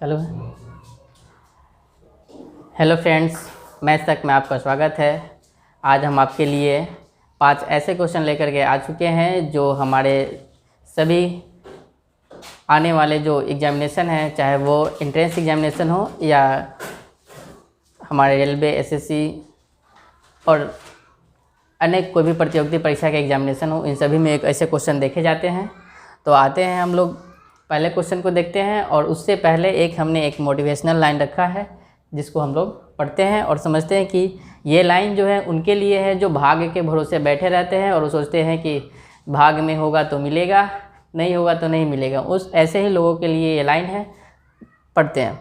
चलो। Hello friends, math तक में आपका स्वागत है। आज हम आपके लिए 5 ऐसे क्वेश्चन लेकर के आ चुके हैं जो हमारे सभी आने वाले जो एग्जामिनेशन है, चाहे वो एंट्रेंस एग्जामिनेशन हो या हमारे रेलवे, एसएससी और अनेक कोई भी प्रतियोगिता परीक्षा का एग्जामिनेशन हो, इन सभी में एक ऐसे क्वेश्चन देखे जाते हैं। तो आते हैं हम लोग पहले क्वेश्चन को देखते हैं, और उससे पहले हमने एक मोटिवेशनल लाइन रखा है जिसको हम लोग पढ़ते हैं और समझते हैं कि ये लाइन जो है उनके लिए है जो भाग्य के भरोसे बैठे रहते हैं और वो सोचते हैं कि भाग्य में होगा तो मिलेगा, नहीं होगा तो नहीं मिलेगा। उस ऐसे ही लोगों के लिए ये लाइन है, पढ़ते हैं।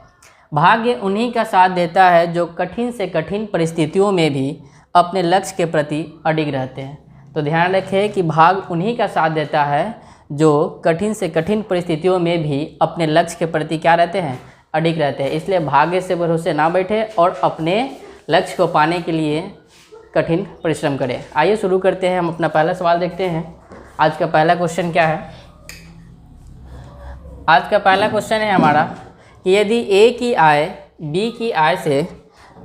भाग्य उन्हीं का साथ देता है जो कठिन से कठिन परिस्थितियों में भी अपने लक्ष्य के प्रति अडिग रहते हैं। तो ध्यान रखें कि भाग्य उन्हीं का साथ देता है जो कठिन से कठिन परिस्थितियों में भी अपने लक्ष्य के प्रति क्या रहते हैं, अडिग रहते हैं। इसलिए भाग्य से भरोसे ना बैठे और अपने लक्ष्य को पाने के लिए कठिन परिश्रम करें। आइए शुरू करते हैं। हम अपना पहला सवाल देखते हैं। आज का पहला क्वेश्चन क्या है? आज का पहला क्वेश्चन है हमारा कि यदि ए की आय बी की आय से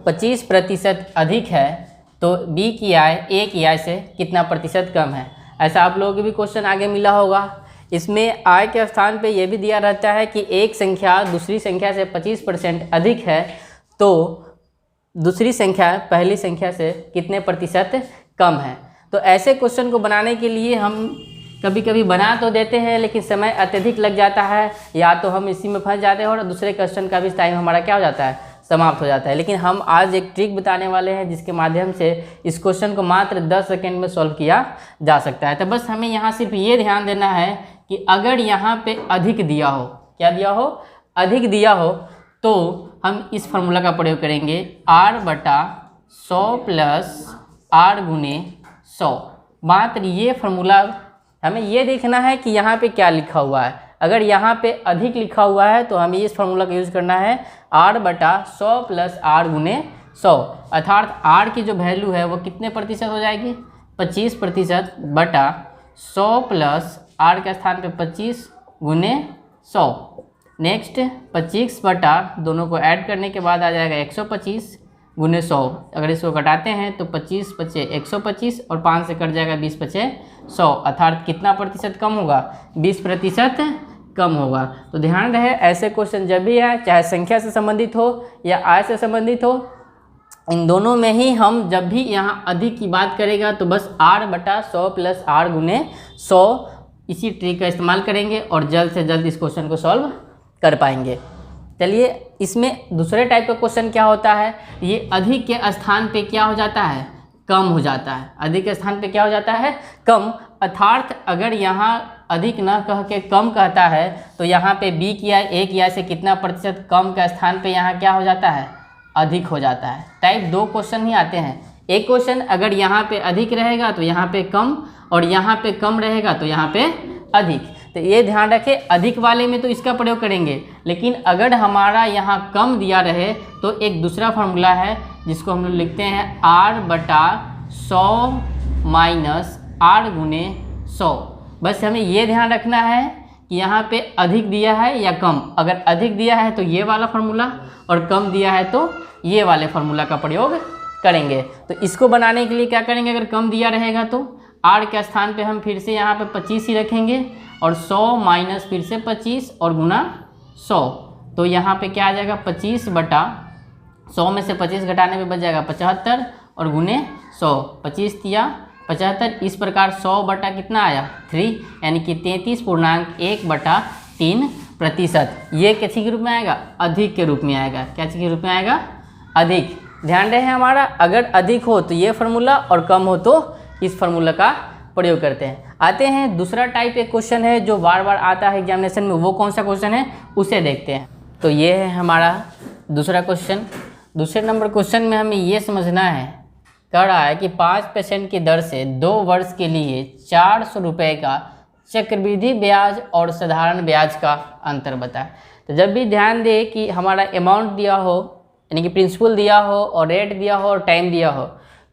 25% अधिक है तो बी की आय ए की आय से कितना प्रतिशत कम है। ऐसा आप लोगों को भी क्वेश्चन आगे मिला होगा। इसमें आय के स्थान पे ये भी दिया रहता है कि एक संख्या दूसरी संख्या से 25% अधिक है तो दूसरी संख्या पहली संख्या से कितने प्रतिशत कम है। तो ऐसे क्वेश्चन को बनाने के लिए हम कभी कभी बना तो देते हैं, लेकिन समय अत्यधिक लग जाता है, या तो हम इसी में फंस जाते हैं और दूसरे क्वेश्चन का भी टाइम हमारा क्या हो जाता है, समाप्त हो जाता है। लेकिन हम आज एक ट्रिक बताने वाले हैं जिसके माध्यम से इस क्वेश्चन को मात्र 10 सेकंड में सॉल्व किया जा सकता है। तो बस हमें यहाँ सिर्फ ये ध्यान देना है कि अगर यहाँ पे अधिक दिया हो, क्या दिया हो, अधिक दिया हो, तो हम इस फार्मूला का प्रयोग करेंगे r/100 + r × 100। मात्र ये फार्मूला हमें ये देखना है कि यहाँ पे क्या लिखा हुआ है। अगर यहाँ पे अधिक लिखा हुआ है तो हमें इस फार्मूला का यूज़ करना है r/100 + r × 100, अर्थात r की जो वैल्यू है वो कितने प्रतिशत हो जाएगी, 25% बटा 100 + r के स्थान पे 25 × 100। नेक्स्ट 25 बटा दोनों को ऐड करने के बाद आ जाएगा 125 × 100। अगर इसको घटाते हैं तो 25 × 5 = 125 और 5 से कट जाएगा 20 × 5 = 100, अर्थात कितना प्रतिशत कम होगा, 20% कम होगा। तो ध्यान रहे ऐसे क्वेश्चन जब भी आए, चाहे संख्या से संबंधित हो या आय से संबंधित हो, इन दोनों में ही हम जब भी यहाँ अधिक की बात करेगा तो बस r/100 + r × 100 इसी ट्रिक का इस्तेमाल करेंगे और जल्द से जल्द इस क्वेश्चन को सॉल्व कर पाएंगे। चलिए, इसमें दूसरे टाइप का क्वेश्चन क्या होता है, ये अधिक के स्थान पे क्या हो जाता है, कम हो जाता है। अधिक के स्थान पे क्या हो जाता है, कम, अर्थात अगर यहाँ अधिक न कह के कम कहता है तो यहाँ पे बी की आय ए की आय से कितना प्रतिशत कम के स्थान पे यहाँ क्या हो जाता है, अधिक हो जाता है। टाइप 2 क्वेश्चन ही आते हैं। एक क्वेश्चन अगर यहाँ पे अधिक रहेगा तो यहाँ पे कम, और यहाँ पे कम रहेगा तो यहाँ पे अधिक। तो ये ध्यान रखें, अधिक वाले में तो इसका प्रयोग करेंगे, लेकिन अगर हमारा यहाँ कम दिया रहे तो एक दूसरा फार्मूला है जिसको हम लोग लिखते हैं r/100 - r × 100। बस हमें ये ध्यान रखना है कि यहाँ पे अधिक दिया है या कम। अगर अधिक दिया है तो ये वाला फार्मूला, और कम दिया है तो ये वाले फार्मूला का प्रयोग करेंगे। तो इसको बनाने के लिए क्या करेंगे, अगर कम दिया रहेगा तो r के स्थान पे हम फिर से यहाँ पे 25 ही रखेंगे, और 100 - फिर से 25 और गुना 100। तो यहाँ पे क्या आ जाएगा, 25 बटा 100 में से 25 घटाने पे बच जाएगा 75 और गुने 100, 25 तिया 75। इस प्रकार 100 बटा कितना आया, 3, यानी कि 33.1/3%। ये किसी के रूप में आएगा, अधिक के रूप में आएगा। क्या के रूप में आएगा, अधिक। ध्यान रहे हमारा, अगर अधिक हो तो ये फार्मूला और कम हो तो इस फार्मूला का प्रयोग करते हैं। आते हैं दूसरा टाइप एक क्वेश्चन है जो बार बार आता है एग्जामिनेशन में। वो कौन सा क्वेश्चन है उसे देखते हैं। तो ये है हमारा दूसरा क्वेश्चन। दूसरे नंबर क्वेश्चन में हमें ये समझना है, कह रहा है कि 5% की दर से 2 वर्ष के लिए 400 रुपये का चक्रवृद्धि ब्याज और साधारण ब्याज का अंतर बताए। तो जब भी ध्यान दे कि हमारा अमाउंट दिया हो, यानी कि प्रिंसिपल दिया हो और रेट दिया हो और टाइम दिया हो,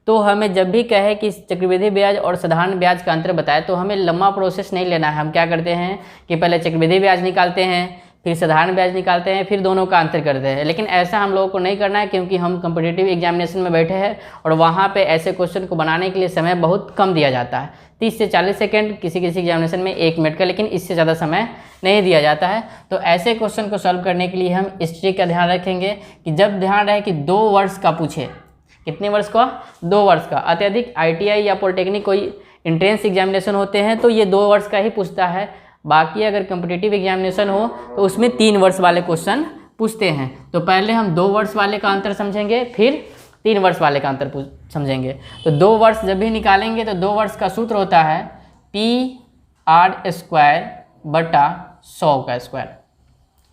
तो हमें जब भी कहे कि चक्रवृद्धि ब्याज और साधारण ब्याज का अंतर बताए तो हमें लंबा प्रोसेस नहीं लेना है। हम क्या करते हैं कि पहले चक्रवृद्धि ब्याज निकालते हैं, फिर साधारण ब्याज निकालते हैं, फिर दोनों का अंतर करते हैं। लेकिन ऐसा हम लोगों को नहीं करना है, क्योंकि हम कॉम्पिटिटिव एग्जामिनेशन में बैठे हैं और वहाँ पे ऐसे क्वेश्चन को बनाने के लिए समय बहुत कम दिया जाता है, 30 से 40 सेकेंड, किसी किसी एग्जामिनेशन में 1 मिनट का, लेकिन इससे ज़्यादा समय नहीं दिया जाता है। तो ऐसे क्वेश्चन को सॉल्व करने के लिए हम इस ट्रिक का ध्यान रखेंगे कि जब ध्यान रहे कि 2 वर्ष का पूछे, कितने वर्ष का, 2 वर्ष का। अत्यधिक ITI या पॉलिटेक्निक कोई इंट्रेंस एग्जामिनेशन होते हैं तो ये 2 वर्ष का ही पूछता है। बाकी अगर कॉम्पिटिटिव एग्जामिनेशन हो तो उसमें 3 वर्ष वाले क्वेश्चन पूछते हैं। तो पहले हम 2 वर्ष वाले का अंतर समझेंगे, फिर 3 वर्ष वाले का अंतर समझेंगे। तो 2 वर्ष जब भी निकालेंगे तो 2 वर्ष का सूत्र होता है PR² बटा 100 का स्क्वायर।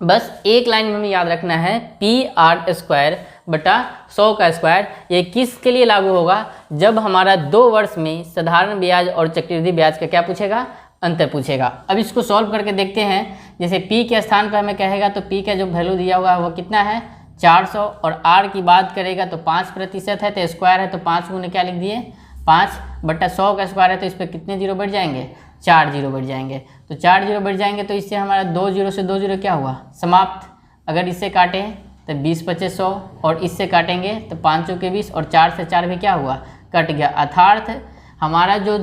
बस एक लाइन में हमें याद रखना है, PR² बटा 100 का स्क्वायर। ये किसके लिए लागू होगा, जब हमारा 2 वर्ष में साधारण ब्याज और चक्रवृद्धि ब्याज का क्या पूछेगा, अंतर पूछेगा। अब इसको सॉल्व करके देखते हैं। जैसे P के स्थान पर हमें कहेगा तो P का जो वैल्यू दिया हुआ है वो कितना है, 400, और R की बात करेगा तो 5% है, तो स्क्वायर है तो 5 गुने क्या लिख दिए, 5 बटा 100 का स्क्वायर है, तो इस पर कितने जीरो बढ़ जाएंगे, 4 जीरो बढ़ जाएंगे। तो 4 जीरो बढ़ जाएंगे तो इससे हमारा 2 जीरो से 2 जीरो क्या हुआ, समाप्त। अगर इससे काटें तो 20 25 100, और इससे काटेंगे तो 5 चौके 20, और 4 से 4 भी क्या हुआ, कट गया। अर्थात हमारा जो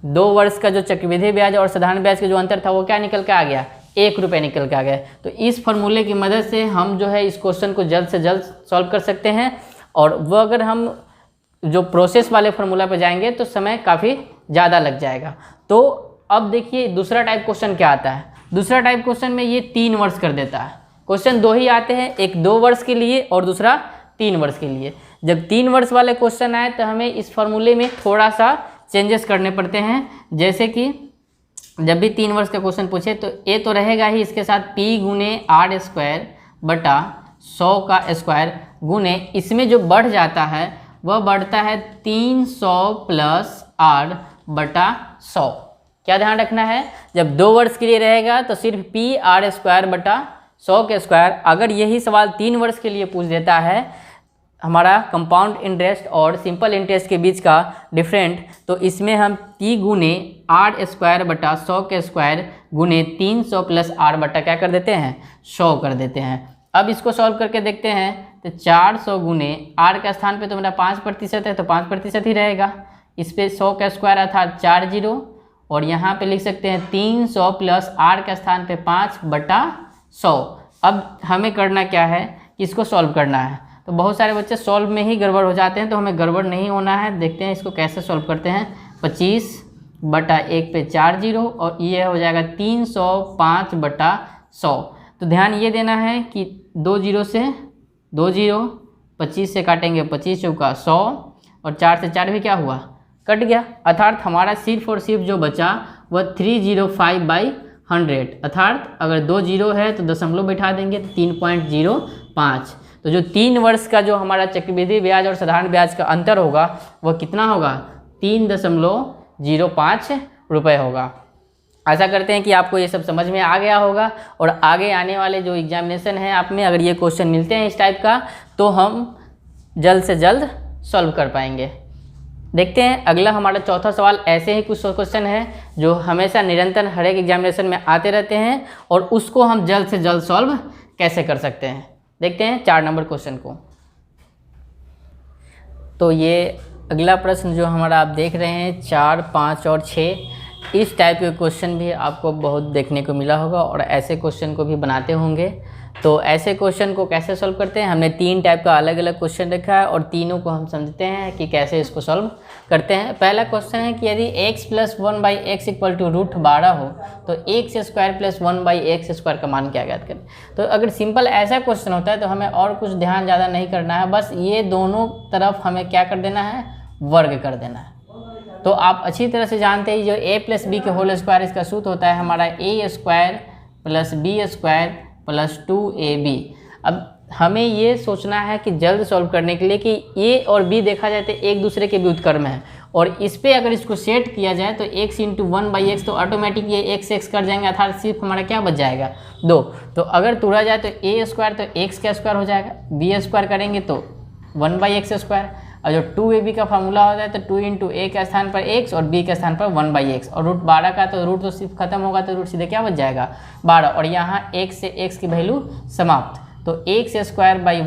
2 वर्ष का जो चक्रवृद्धि ब्याज और साधारण ब्याज का जो अंतर था वो क्या निकल के आ गया, 1 रुपये निकल के आ गया। तो इस फॉर्मूले की मदद से हम जो है इस क्वेश्चन को जल्द से जल्द सॉल्व कर सकते हैं। और वो अगर हम जो प्रोसेस वाले फार्मूला पे जाएंगे तो समय काफ़ी ज़्यादा लग जाएगा। तो अब देखिए दूसरा टाइप क्वेश्चन क्या आता है। दूसरा टाइप क्वेश्चन में ये 3 वर्ष कर देता है। क्वेश्चन 2 ही आते हैं, एक 2 वर्ष के लिए और दूसरा 3 वर्ष के लिए। जब 3 वर्ष वाले क्वेश्चन आए तो हमें इस फॉर्मूले में थोड़ा सा चेंजेस करने पड़ते हैं। जैसे कि जब भी 3 वर्ष का क्वेश्चन पूछे तो ए तो रहेगा ही, इसके साथ P गुने R² बटा 100 का स्क्वायर गुने, इसमें जो बढ़ जाता है वह बढ़ता है 300 प्लस R बटा 100। क्या ध्यान रखना है, जब 2 वर्ष के लिए रहेगा तो सिर्फ PR² बटा 100 के स्क्वायर। अगर यही सवाल 3 वर्ष के लिए पूछ देता है, हमारा कंपाउंड इंटरेस्ट और सिंपल इंटरेस्ट के बीच का डिफरेंट, तो इसमें हम P गुने R² बटा 100 के स्क्वायर गुने 300 प्लस R बटा क्या कर देते हैं, 100 कर देते हैं। अब इसको सॉल्व करके देखते हैं तो 400 गुने R के स्थान पे तो मेरा 5% है तो 5% ही रहेगा। इस पे 100 का स्क्वायर अर्थात 4 जीरो, और यहाँ पे लिख सकते हैं 300 प्लस R के स्थान पे 5 बटा 100। अब हमें करना क्या है कि इसको सॉल्व करना है। तो बहुत सारे बच्चे सॉल्व में ही गड़बड़ हो जाते हैं, तो हमें गड़बड़ नहीं होना है। देखते हैं इसको कैसे सॉल्व करते हैं। 25 बटा 1 पे 4 जीरो, और ये हो जाएगा 305 बटा 100। तो ध्यान ये देना है कि 2 जीरो से 2 जीरो, 25 से काटेंगे 25 चौका 100, और 4 से 4 भी क्या हुआ, कट गया। अर्थात हमारा सिर्फ और सिर्फ जो बचा वह 305/100। अर्थात अगर 2 जीरो है तो दशमलव बैठा देंगे तो 3.05। तो जो 3 वर्ष का जो हमारा चक्रवृद्धि ब्याज और साधारण ब्याज का अंतर होगा वह कितना होगा, 3.05 रुपये होगा। आशा करते हैं कि आपको ये सब समझ में आ गया होगा, और आगे आने वाले जो एग्जामिनेशन है आप में अगर ये क्वेश्चन मिलते हैं इस टाइप का तो हम जल्द से जल्द सॉल्व कर पाएंगे। देखते हैं अगला हमारा चौथा सवाल। ऐसे ही कुछ क्वेश्चन है जो हमेशा निरंतर हर एक एग्जामिनेशन में आते रहते हैं, और उसको हम जल्द से जल्द सॉल्व कैसे कर सकते हैं। देखते हैं 4 नंबर क्वेश्चन को। तो ये अगला प्रश्न जो हमारा आप देख रहे हैं 4, 5 और 6, इस टाइप के क्वेश्चन भी आपको बहुत देखने को मिला होगा, और ऐसे क्वेश्चन को भी बनाते होंगे। तो ऐसे क्वेश्चन को कैसे सॉल्व करते हैं, हमने 3 टाइप का अलग अलग क्वेश्चन रखा है, और तीनों को हम समझते हैं कि कैसे इसको सॉल्व करते हैं। पहला क्वेश्चन है कि यदि x plus 1/x equal to √12 हो तो x² प्लस 1/x² का मान क्या ज्ञात करें। तो अगर सिंपल ऐसा क्वेश्चन होता है तो हमें और कुछ ध्यान ज़्यादा नहीं करना है, बस ये दोनों तरफ हमें क्या कर देना है, वर्ग कर देना है। तो आप अच्छी तरह से जानते हैं जो a प्लस b के होल स्क्वायर, इसका सूत्र होता है हमारा a² plus b² plus 2ab। अब हमें ये सोचना है कि जल्द सॉल्व करने के लिए कि a और b देखा जाए तो एक दूसरे के व्युत्क्रम है, और इस पे अगर इसको सेट किया जाए तो x इंटू 1/x तो ऑटोमेटिक ये x कर जाएंगे, अर्थात सिर्फ हमारा क्या बच जाएगा 2। तो अगर तोड़ा जाए तो a² तो x का स्क्वायर हो जाएगा, b² करेंगे तो 1/x²। और जो 2ab का फार्मूला होता है तो 2 इंटू ए के स्थान पर x और b के स्थान पर 1/x, और रूट 12 का तो रूट तो सिर्फ खत्म होगा तो रूट सीधे क्या बच जाएगा 12, और यहाँ x से x की वैल्यू समाप्त, तो x² +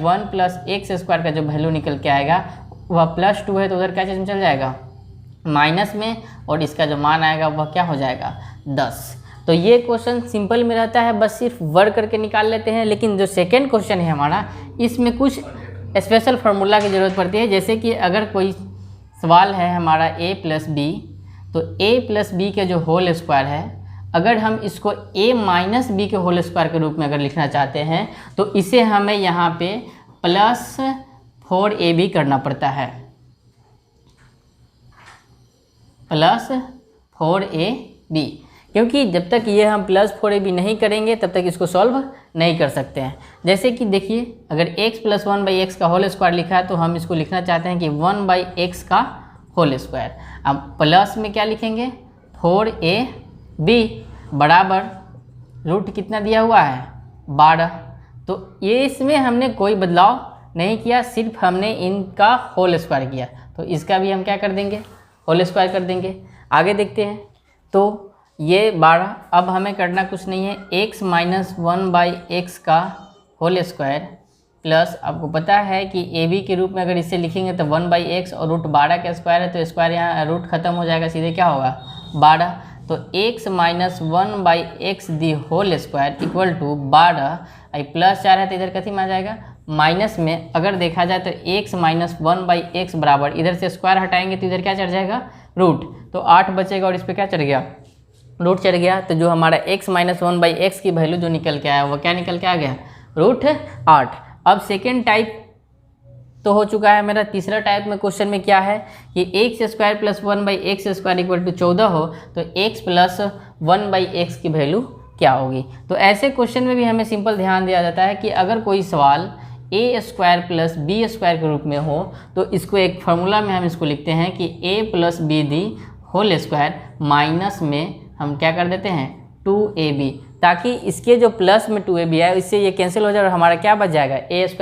1 x² का जो वैल्यू निकल के आएगा वह +2 है, तो उधर क्या चीज़ में चल जाएगा माइनस में, और इसका जो मान आएगा वह क्या हो जाएगा 10। तो ये क्वेश्चन सिंपल में रहता है, बस सिर्फ वर्क करके निकाल लेते हैं। लेकिन जो सेकंड क्वेश्चन है हमारा, इसमें कुछ स्पेशल फार्मूला की ज़रूरत पड़ती है। जैसे कि अगर कोई सवाल है हमारा a + b, तो a + b के जो होल स्क्वायर है, अगर हम इसको a - b के होल स्क्वायर के रूप में अगर लिखना चाहते हैं तो इसे हमें यहाँ पे +4ab करना पड़ता है, +4ab, क्योंकि जब तक ये हम +4ab नहीं करेंगे तब तक इसको सॉल्व नहीं कर सकते हैं। जैसे कि देखिए, अगर x + 1/x का होल स्क्वायर लिखा है तो हम इसको लिखना चाहते हैं कि 1/x का होल स्क्वायर। अब प्लस में क्या लिखेंगे 4ab बराबर रूट कितना दिया हुआ है 12। तो ये इसमें हमने कोई बदलाव नहीं किया, सिर्फ हमने इनका होल स्क्वायर किया, तो इसका भी हम क्या कर देंगे होल स्क्वायर कर देंगे। आगे देखते हैं, तो ये 12, अब हमें करना कुछ नहीं है, x - 1/x का होल स्क्वायर प्लस, आपको पता है कि ab के रूप में अगर इसे लिखेंगे तो 1/x, और रूट 12 का स्क्वायर है तो स्क्वायर यहाँ रूट खत्म हो जाएगा, सीधे क्या होगा 12। तो x - 1/x the whole square equal to 12, +4 है तो इधर कथी में आ जाएगा माइनस में। अगर देखा जाए तो x - 1/x बराबर, इधर से स्क्वायर हटाएंगे तो इधर क्या चढ़ जाएगा रूट, तो 8 बचेगा, और इस पर क्या चढ़ गया रूट चढ़ गया। तो जो हमारा x - 1/x की वैल्यू जो निकल के आया वो क्या निकल के आ गया √8। अब सेकेंड टाइप तो हो चुका है मेरा। तीसरा टाइप में क्वेश्चन में क्या है कि x² + 1/x² इक्वल टू 14 हो तो x + 1/x की वैल्यू क्या होगी। तो ऐसे क्वेश्चन में भी हमें सिंपल ध्यान दिया जाता है कि अगर कोई सवाल a² + b² के रूप में हो तो इसको एक फार्मूला में हम इसको लिखते हैं कि a + b the whole square minus में हम क्या कर देते हैं 2ab, ताकि इसके जो प्लस में 2ab है इससे ये कैंसिल हो जाए और हमारा क्या बच जाएगा a² +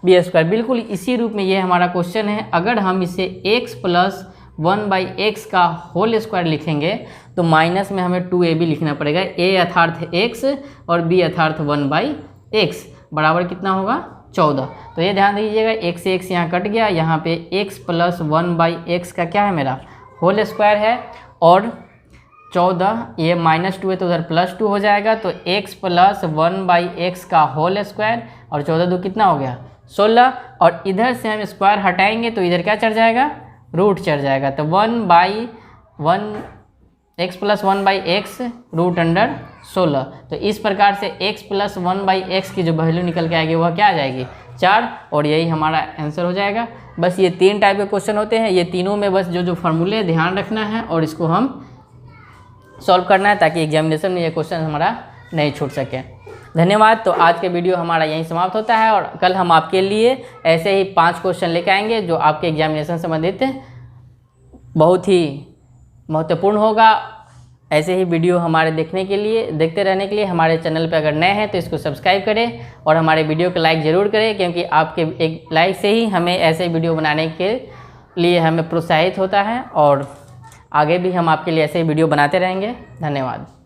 b²। बिल्कुल इसी रूप में ये हमारा क्वेश्चन है। अगर हम इसे x + 1/x का होल स्क्वायर लिखेंगे तो माइनस में हमें 2ab लिखना पड़ेगा, a अर्थात x और b अर्थात 1/x बराबर कितना होगा 14। तो ये ध्यान दीजिएगा, x से x यहाँ कट गया, यहाँ पे x + 1/x का क्या है मेरा होल स्क्वायर है, और 14 ये -2 है तो उधर +2 हो जाएगा, तो x + 1/x का होल स्क्वायर, और 14 2 कितना हो गया 16, और इधर से हम स्क्वायर हटाएंगे तो इधर क्या चढ़ जाएगा रूट चढ़ जाएगा, तो 1/1 x + 1/x √16। तो इस प्रकार से x + 1/x की जो वैल्यू निकल के आएगी वह क्या आ जाएगी 4, और यही हमारा आंसर हो जाएगा। बस ये 3 टाइप के क्वेश्चन होते हैं, ये तीनों में बस जो फार्मूले ध्यान रखना है और इसको हम सॉल्व करना है ताकि एग्जामिनेशन में ये क्वेश्चन हमारा नहीं छूट सके। धन्यवाद। तो आज के वीडियो हमारा यहीं समाप्त होता है, और कल हम आपके लिए ऐसे ही 5 क्वेश्चन लेके आएंगे जो आपके एग्जामिनेशन संबंधित बहुत ही महत्वपूर्ण होगा। ऐसे ही वीडियो हमारे देखते रहने के लिए हमारे चैनल पर अगर नए हैं तो इसको सब्सक्राइब करें, और हमारे वीडियो को लाइक ज़रूर करें, क्योंकि आपके एक लाइक से ही हमें ऐसे वीडियो बनाने के लिए हमें प्रोत्साहित होता है, और आगे भी हम आपके लिए ऐसे ही वीडियो बनाते रहेंगे। धन्यवाद।